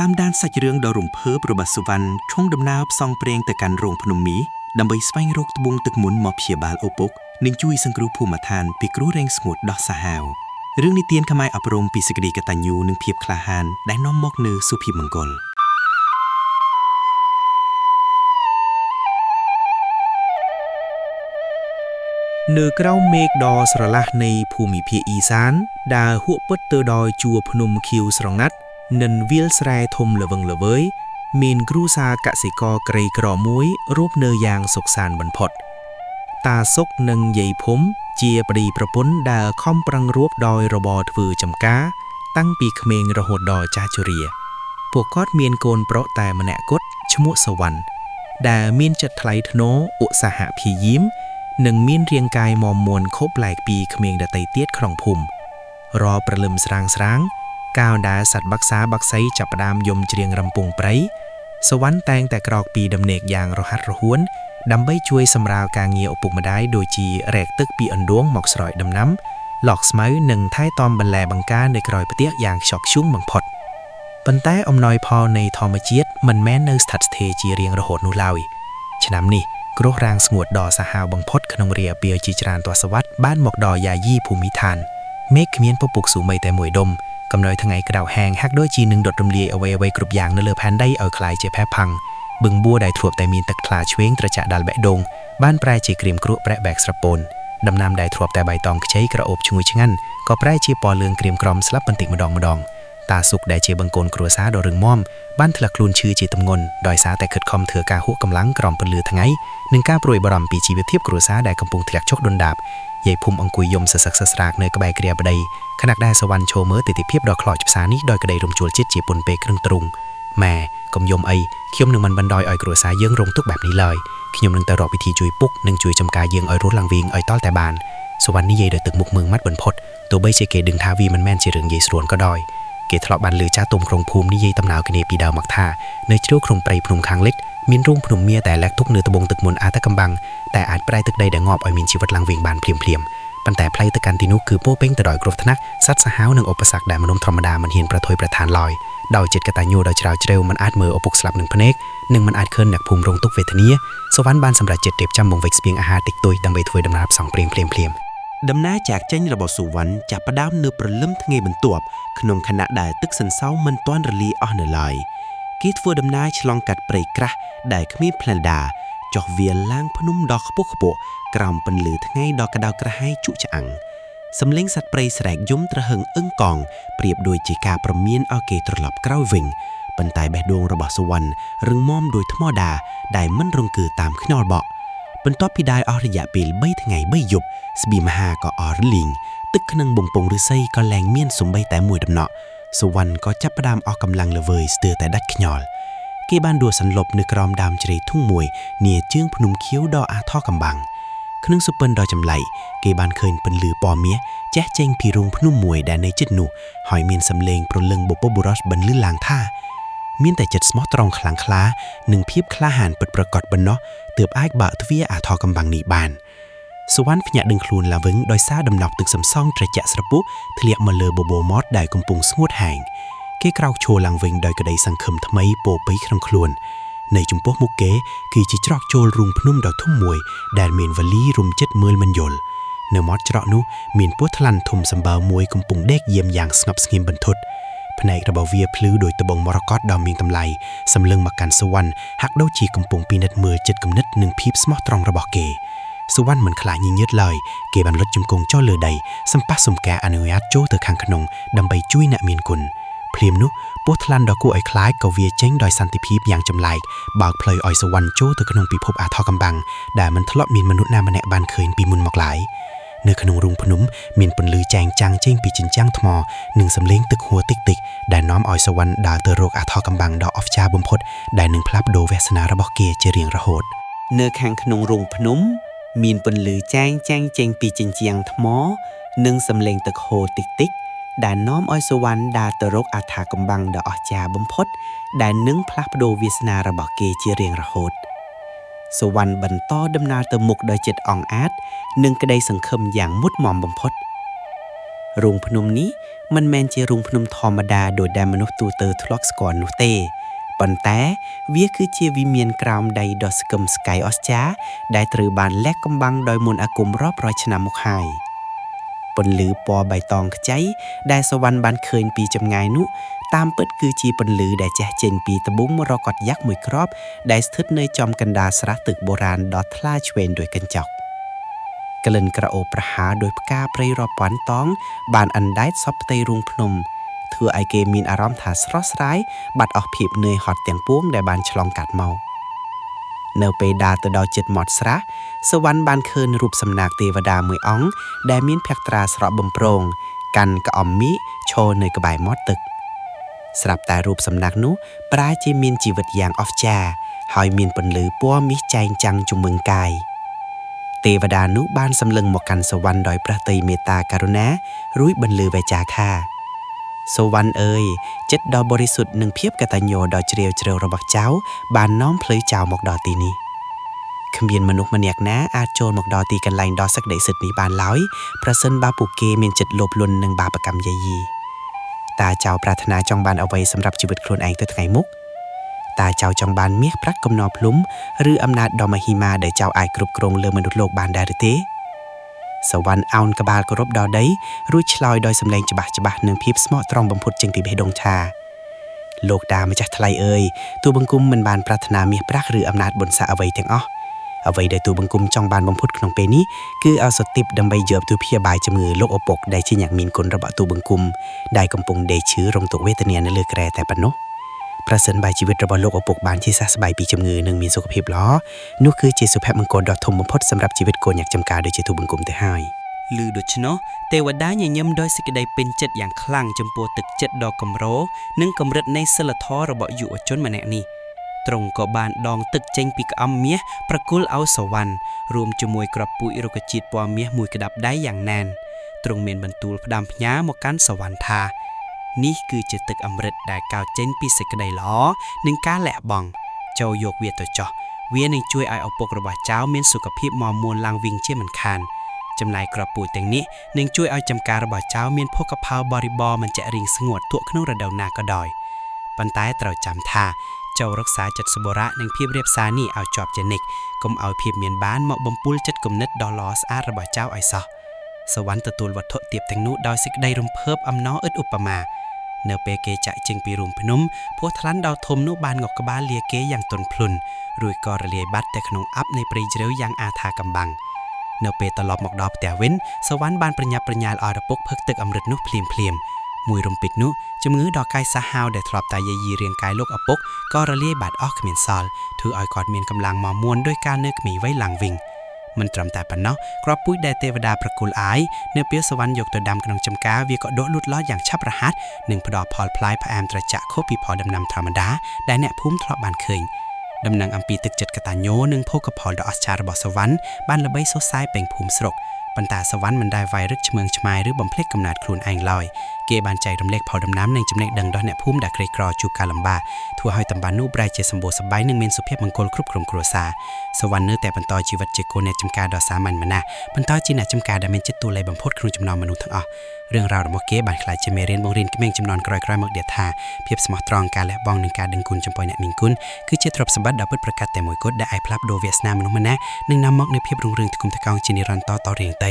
តាមដានសាច់រឿងដ៏រំភើបរបស់សុវណ្ណឈុងដំណើរផ្សងព្រេងទៅកាន់រោងភ្នំមីដើម្បីស្វែងរកត្បូងទឹកមុនមកព្យាបាលឪពុកនិងជួយសង្គ្រោះភូមិឋានពីគ្រោះរាំងស្ងួតដោះសាហាវរឿងនិទានខ្មែរអប់រំពីសេចក្តីកតញ្ញូនិងភាពក្លាហានដែលនាំមកនូវសុភមង្គលនៅក្រៅមេឃដ៏ស្រឡះនៃភូមិភាគឦសានដែលហួសពិតទៅដោយជួរភ្នំខៀវស្រងាត់និងវាលស្រែធំល្វឹងល្វើយមានគ្រួសារកសិករក្រីក្រមួយរស់នៅយ៉ាងសុខសាន្តបំផុតតាសុកនិងយាយភុំជាប្តីប្រពន្ធដែលខំប្រឹងរួបដោយរបរធ្វើចំការតាំងពីក្មេងរហូតដល់ចាស់ជរាពួកគាត់មានកូនប្រុសតែម្នាក់គត់ឈ្មោះសវណ្ណដែលមានចិត្តថ្លៃថ្នូរឧស្សាហ៍ព្យាយាមនិងមានរាងកាយមាំមួនខុសប្លែកពីក្មេងដទៃទៀតក្នុងភូមិរាល់ព្រលឹមស្រាងកាលដែលសត្វបក្សាបក្សីចាប់ផ្ដើមយំច្រៀងរំពងព្រៃសវណ្ណតែងតែក្រោកពីដំណេកយ៉ាងរហ័សរហួនដើម្បីជួយសម្រាលការងារឪពុកម្ដាយដូចជារែកទឹកពីអណ្ដូងមកស្រោចដំណាំលក់ស្មៅនិងថែទាំបន្លែបង្ការនៅក្រោយផ្ទះយ៉ាងខ្ជាប់ខ្ជួងបំផុតប៉ុន្តែអំណោយផលនៃធម្មជាតិមិនមែននៅស្ថិតស្ថេរជារៀងរហូតនោះឡើយឆ្នាំនេះគ្រោះរាំងស្ងួតដ៏សាហាវបំផុតក្នុងរយៈពេលជាច្រើនទសវត្សរ៍បានមកដល់យាយីភូមិឋានមេឃគ្មានពពុកស៊ូមីតែមួយដុំកំណើយថ្ងៃក្តៅហែងហាក់ដូចជានឹងដុតរំលាយអ្វីៗគ្រប់យ៉ាងនៅលើផែនដីឲ្យคล้ายជាផែផាំងបឹងបួរដែលធ្លាប់តែមានទឹកថ្លាឆ្វេងត្រជាក់ដាល់បេះដូងបានប្រែជាក្រៀមក្រក់ប្រែបែកស្រពោនដំណាំដែលធ្លាប់តែបៃតងខ្ចីក្រអូបឈ្ងុយឆ្ងាញ់ក៏ប្រែជាពណ៌លឿងក្រៀមក្រំស្លាប់បន្តិចម្ដងតាសុកដែលជាបង្គោលគ្រួសារដ៏រឹងមាំបានធ្លាក់ខ្លួនឈឺជាទម្ងន់ដោយសារតែខិតខំធ្វើការហួសកម្លាំងក្រោមពន្លឺថ្ងៃនិងការព្រួយបារម្ភពីជីវភាពគ្រួសារដែលកំពុងធ្លាក់ចុះដុនដាបយាយភូមិអង្គុយយំសសឹកសស្រាកនៅក្បែរគ្រាប្តីខណៈដែលសវណ្ណឈរមើលទិដ្ឋភាពដ៏ខ្លោចផ្សានេះដោយក្តីរំជួលចិត្តជាពុនពេកគ្រឿងទ្រូងម៉ែកុំយំអីខ្ញុំនឹងមិនបណ្ដោយឲ្យគ្រួសារយើងរងទុក្ខបែបនេះឡើយខ្ញុំនឹងទៅរកវិធីជួយពុកនិងជួយចំការយើងឲ្យរស់ឡើងវិញឲ្យតល់តែបានសវណ្ណនិយាយដោយទឹកមុខមើងម៉ាត់បំផុតទោះបីជាគេដឹងថាវាមិនមែនជារឿងងាយស្រួលក៏ដោយគេធ្លាប់បានលើចាស់ទុំក្រុងភូមិនិយាយតំណៅគ្នាពីដើមមកថានៅជ្រៅក្នុងព្រៃភ្នំខាងលិចមានរោងភ្នំមាតែលែកទុកនៅត្បូងទឹកមុនអាតកំបាំងតែអាចប្រែទឹកដីដែលងាប់ឲ្យមានជីវិតឡើងវិញបានភ្លាមប៉ុន្តែផ្លូវទៅកាន់ទីនោះគឺពោពេញទៅដោយគ្រោះថ្នាក់សត្វសាហាវនិងឧបសគ្គដែលមនុស្សធម្មតាមិនហ៊ានប្រថុយប្រឋានឡើយដោយចិត្តកតញ្ញូដ៏ជ្រាលជ្រៅមិនអាចមើលឪពុកស្លាប់នឹងភ្នែកនិងមិនអាចឃើញអ្នកភូមិរងទុក្ខវេទនាសវណ្ណបានសម្រេចចិត្តរៀបចំបង្វិចស្បៀងអាហារតិចតួចដើម្បីធ្វើដំណើរផ្សងព្រេងភ្លាមដំណើរចាកចេញរបស់សុវណ្ណចាប់ផ្ដើមនៅព្រលឹមថ្ងៃបន្ទាប់ក្នុងខណៈដែលទឹកសន្សោមមិនទាន់រលាយអស់នៅឡើយគេធ្វើដំណើរឆ្លងកាត់ព្រៃក្រាស់ដែលគ្មានផ្លូវដើរចុះវាលឡើងភ្នំដ៏ខ្ពស់ក្រោមពន្លឺថ្ងៃដ៏ក្តៅក្រហាយជក់ឆ្អាំងសំឡេងសត្វព្រៃស្រែកយំទ្រហឹងអឹងកងប្រៀបដូចជាការប្រមានឲ្យគេត្រឡប់ក្រោយវិញប៉ុន្តែបេះដូងរបស់សុវណ្ណរឹងមាំដូចថ្មដាដែលមិនរង្គើតាមខ្យល់បក់បន្ទាប់ពីដើរអស់រយៈពេល3ថ្ងៃ3យប់ស្បៀមហាក៏អស់រលីងទឹកក្នុងបំពង់ឫស្សីក៏លែងមានសំបីតែមួយដំណក់សុវណ្ណក៏ចាប់ផ្ដើមអស់កម្លាំងល្វើយស្ទើរតែដាច់ខ្យល់គេបានដួលសន្លប់នៅក្រោមដើមជ្រៃធុងមួយនាជើងភ្នំខៀវដ៏អាថោកំបាំងក្នុងសុពិនដ៏ចម្លែកគេបានឃើញពន្លឺពណ៌មាសចេះចេញពីរូងភ្នំមួយដែលនៅជិតនោះហើយមានសំឡេងប្រលឹងបបបុរសបន្លឺឡើងថាមានតែចិត្តស្មោះត្រង់ខ្លាំងក្លានិងភាពក្លាហានពិតប្រាកដប៉ុណ្ណោះទើបអាចបើកទ្វារអាថោកំបាំងនេះបានសុវណ្ណភ្ញាក់ដឹងខ្លួនឡើងវិញដោយសារដំណក់ទឹកសំសង់ត្រជាក់ស្រពុះធ្លាក់មកលើបបោមាត់ដែលកំពុងស្ងួតហែងគេក្រោកឈរឡើងវិញដោយក្តីសង្ឃឹមថ្មីពោពេញក្នុងខ្លួននៅចំពោះមុខគេគឺជាច្រកចូលរូងភ្នំដ៏ធំមួយដែលមានវលីរុំចិត្តមើលមិនយល់នៅមាត់ច្រកនោះមានពស់ថ្លាន់ធំសម្បើមួយកំពុងដេកយាមយ៉ាងស្ងប់ស្ងៀមបន្ទត់ភ្នែករបស់វាភ្លឺដោយត្បូងមរកតដ៏មានតម្លៃសម្លឹងមកកាន់សុវណ្ណហាក់ដូចជាកំពុងពិនិត្យមើលចិត្តគំនិតនិងភាពស្មោះត្រង់របស់គេសុវណ្ណមិនខ្លាចញញើតឡើយគេបានលុតជង្គង់ចុះលើដីសម្ប៉ះសំការអនុញ្ញាតចូលទៅខាងក្នុងដើម្បីជួយអ្នកមានគុណភ្លាមនោះពស់ថ្លាន់ដ៏គួរឲ្យខ្លាចក៏វាចេញដោយសន្តិភាពយ៉ាងចម្លែកបើកផ្លូវឲ្យសុវណ្ណចូលទៅក្នុងពិភពអាថោកំបាំងដែលមិនធ្លាប់មានមនុស្សណាម្នាក់បានឃើញពីមុនមកឡើយនៅក្នុងរូងភ្នំមានពន្លឺចែងចាំងចេញពីជញ្ចាំងថ្មនិងសំឡេងទឹកហួរតិចៗដែលនាំឲ្យសុវណ្ណដើរទៅរកអាថោកំបាំងដ៏អស្ចារ្យបំផុតដែលនឹងផ្លាស់ប្ដូរវាសនារបស់គេជារៀងរហូតនៅខាងក្នុងរូងភ្នំមានពន្លឺចែងចាំងចេញពីជញ្ជាំងថ្មនិងសំឡេងទឹកហូរតិចៗដែលនាំឲ្យសុវណ្ណដើរទៅរកអាថោកំបាំងដ៏អស្ចារ្យបំផុតដែលនឹងផ្លាស់ប្ដូរវាសនារបស់គេជារៀងរហូតសុវណ្ណបន្តដំណើរទៅមុខដោយចិត្តអង់អាចនិងក្តីសង្ឃឹមយ៉ាងមុតមមបំផុតរូងភ្នំនេះ មិនមែនជារូងភ្នំធម្មតាដោយដែលមនុស្សទូទៅធ្លាប់ស្គាល់នោះទេប៉ុន្តែវាគឺជាវិមានក្រោមដីដ៏ស្កឹមស្កៃអស្ចារ្យដែលត្រូវបានលះកំបាំងដោយមន្តអាគមរាប់រយឆ្នាំមកហើយពន្លឺពណ៌បៃតងខ្ចីដែលសវណ្ណបានឃើញពីចម្ងាយនោះតាមពិតគឺជាពន្លឺដែលចេះចេញពីត្បូងមរកតยักษ์មួយគ្រាប់ដែលស្ថិតនៅចំកណ្ដាលស្រះទឹកបុរាណដ៏ថ្លាឆ្វេងដោយកញ្ចក់ក្លិនក្រអូបប្រហើរដោយផ្កាព្រៃរាប់ពាន់តងបានអណ្ដែតសពផ្ទៃរូងភ្នំធ្វើឲ្យគេមានអារម្មណ៍ថាស្រស់ស្រាយបាត់អស់ភាពនឿយហត់ទាំងពួងដែលបានឆ្លងកាត់មកនៅពេលដើរទៅដល់ជិតមាត់ស្រះសវណ្ណបានឃើញរូបសំណាកទេវតាមួយអង្គដែលមានភក្ត្រាស្រក់បំប្រងកាន់ក្អមមីឈរនៅក្បែរមាត់ទឹកស្រាប់តែរូបសំណាកនោះប្រែជាមានជីវិតយ៉ាងអស្ចារ្យហើយមានពន្លឺពណ៌មាសចែងចាំងជំនឿកាយទេវតានោះបានសម្លឹងមកកាន់សវណ្ណដោយព្រះទ័យមេត្តាករុណារួចបន្លឺវាចាថាសវណ្ណអើយចិត្តដ៏បរិសុទ្ធនិងភាពកតញ្ញូដ៏ជ្រាលជ្រៅរបស់ចៅបាននាំផ្លូវចៅមកដល់ទីនេះគ្មានមនុស្សម្នាក់ណាអាចចូលមកដល់ទីកន្លែងដ៏សក្តិសិទ្ធិនេះបានឡើយប្រសិនបើពួកគេមានចិត្តលោភលន់និងបាបកម្មយាយីតើចៅប្រាថ្នាចង់បានអ្វីសម្រាប់ជីវិតខ្លួនឯងទៅថ្ងៃមុខតើចៅចង់បានមាសប្រាក់កំណរភ្លុំឬអំណាចដ៏មហិមាដែលចៅអាចគ្រប់គ្រងលើមនុស្សលោកបានដែរឬទេសវណ្ណអោនក្បាលគោរពដល់ដីរួចឆ្លើយដោយសម្លេងច្បាស់និងភាពស្មោះត្រង់បំផុតជាងពីបេះដូងថាលោកតាម្ចាស់ថ្លៃអើយទូបង្គំមិនបានប្រាថ្នាមាសប្រាក់ឬអំណាចបុណ្យស័ក្តិអ្វីទាំងអស់អ្វីដែលទូបង្គំចង់បានបំផុតក្នុងពេលនេះគឺឱសថទាបដើម្បីយកទៅព្យាបាលជំងឺលោកឪពុកដែលជាអ្នកមានគុណរបស់ទូបង្គំដែលកំពុងដេកឈឺរងទុក្ខវេទនានៅលើគ្រែតែប៉ុណ្ណោះប្រសិនបើជីវិតរបស់លោកឪពុកបានជាសះស្បើយពីជំងឺនិងមានសុខភាពល្អនោះគឺជាសុភមង្គលដ៏ធំបំផុតសម្រាប់ជីវិតកូនអ្នកចំការដូចជាទូបង្គំទៅហើយឮដូច្នោះទេវតាញញឹមដោយសេចក្តីពេញចិត្តយ៉ាងខ្លាំងចំពោះទឹកចិត្តដ៏កម្រនិងកម្រិតនៃសិលធម៌របស់យុវជនម្នាក់នេះទ្រង់ក៏បានដងទឹកចេញពីក្អមមាសប្រគល់ឲ្យសវណ្ណរួមជាមួយគ្រាប់ពូជរុក្ខជាតិពណ៌មាសមួយក្តាប់ដៃយ៉ាងណែនទ្រង់មានបន្ទូលផ្ដាំផ្ញើមកកាន់សវណ្ណថានេះគឺជាទឹកអមฤតដែលកោតចេញពីសេចក្តីល្អនិងការលះបង់ចូលយកវាទៅចោះវានឹងជួយឲ្យឪពុករបស់ចៅមានសុខភាពមាំមួនឡើងវិញជាមិនខានចំណែកគ្រាប់ពូជទាំងនេះនឹងជួយឲ្យចំការរបស់ចៅមានភោគផលបរិបរណ៍មិនចាក់រៀងស្ងួតទក់ក្នុងរដូវណាក៏ដោយប៉ុន្តែត្រូវចាំថាចូលរក្សាចិត្តសម្បូរៈនិងភាពរាបសារនេះឲ្យជាប់ជានិច្ចកុំឲ្យភាពមានបានមកបំពុលចិត្តគំនិតដ៏ល្អស្អាតរបស់ចៅឲ្យសោះសវណ្ណទទួលវត្ថុទាបទាំងនោះដោយសេចក្តីរំភើបអំណរឥតឧបមានៅពេលគេចាក់ចេញពីរូងភ្នំពស់ថ្លាន់ដ៏ធំនោះបានងក់ក្បាលលាគេយ៉ាងទន់ភ្លន់រួចក៏រលាយបាត់ទៅក្នុងអ័ព្ទនៃព្រៃជ្រៅយ៉ាងអាថាកំបាំងនៅពេលត្រឡប់មកដល់ផ្ទះវិញសវណ្ណបានប្រញាប់ប្រញាល់ឲ្យឪពុកផឹកទឹកអមฤតនោះភ្លាមមួយរំពេចនោះជំងឺដ៏កាយសាហាវដែលធ្លាប់តែយាយីរាងកាយលោកឪពុកក៏រលាយបាត់អស់គ្មានសល់ធ្វើឲ្យគាត់មានកម្លាំងមាំមួនដោយការនៅក្មេងវ័យឡើងវិញមិនត្រឹមតែប៉ុណ្ណោះគ្រាប់ពូជដែលទេវតាប្រគល់អាយនៅពេលសវណ្ណយកទៅដាំក្នុងចម្ការវាក៏ដកលូតលាស់យ៉ាងឆាប់រហ័សនិងផ្ដល់ផលផ្លែផ្អែមត្រជាក់ខុសពីផលដំណាំធម្មតាដែលអ្នកភូមិធ្លាប់បានឃើញដំណឹងអំពីទឹកចិត្តកតញ្ញូនិងភោគផលដ៏អស្ចារ្យរបស់សវណ្ណបានល្បីសុសសាយពេញភូមិស្រុកប៉ុន្តែសវណ្ណមិនដែលវាយរឹកឆ្មើងឆ្មាយឬបំភ្លេចកំណើតខ្លួនឯងឡើយគេបានចែករំលែកផលដំណាំនិងចំណេះដឹងដល់អ្នកភូមិដែលក្រីក្រជួបការលំបាកធ្វើឲ្យតំបន់នោះប្រែជាសម្បូរសប្បាយនិងមានសុភមង្គលគ្រប់ក្រុមគ្រួសារសវណ្ណនៅតែបន្តជីវិតជាកូនអ្នកចំការដ៏សាមញ្ញម្នាក់បន្តជាអ្នកចំការដែលមានចិត្តទូលាយបំផុតក្នុងចំណោមមនុស្សទាំងអស់រឿងរ៉ាវរបស់គេបានក្លាយជាមេរៀនបង្រៀនក្មេងជំនាន់ក្រោយៗមកទៀតថាភាពស្មោះត្រង់ការលះបង់និងការដឹងគុណចំពោះអ្នកមានគុណគឺជាទ្រព្យសម្បត្តិដ៏ពិតប្រាកដតែមួយគត់ដែលអាចផ្លាស់ប្ដូរវាសនាមនុស្សម្នាក់និងនាំមកនូវភាពរុងរឿងទ្រង់ទ្រង់ជានិរន្តរ៍តរៀងទៅ